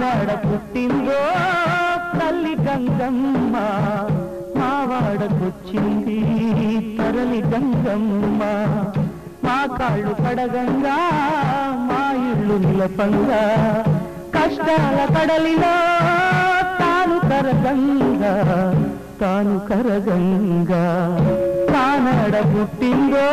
తానాడ పుట్టిందో తల్లి గంగమ్మ మావాడకొచ్చింది తరలి గంగమ్మ మా కాళ్ళు కడగంగా మా ఇళ్ళు నిలపంగా కష్టాల కడలిలో తాను కరగంగా తానాడ పుట్టిందో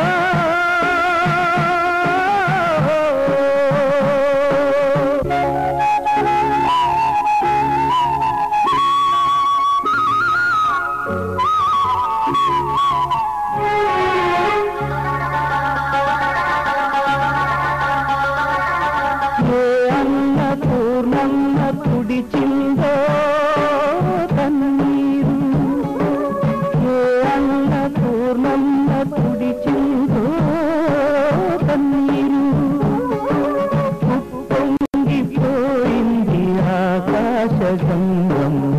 చిందో తన్నీరు ఏ అన్నపూర్ణమ్మ తుడిచిందో తన్నీరు ఉప్పొంగిపోయింది ఆకాశ గంగమ్మ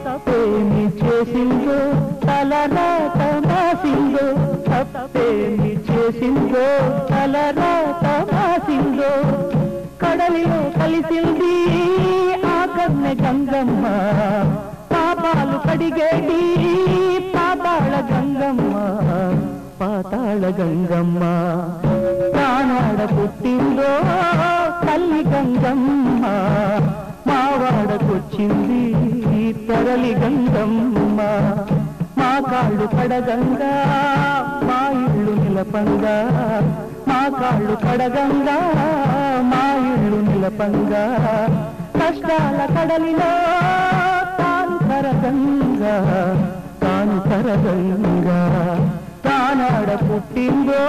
తప్పేమి చేసిందో తలరాత మాసిందో తప్పేమి చేసిందో తలరాత మాసిందో కడలిలో కలిసింది ఆ కన్నె గంగమ్మ పాపాలు కడిగేది పాతాళ గంగమ్మ తానాడ పుట్టిందో తల్లి గంగమ్మ మావాడకొచ్చింది తరలి గంగమ్మ మా కాళ్ళు కడగంగా మా ఇళ్ళు నిలపంగా మా కాళ్ళు కడగంగా మా ఇళ్ళు నిలపంగా కష్టాల కడలిలో తాను కరగంగా తానాడ పుట్టిందో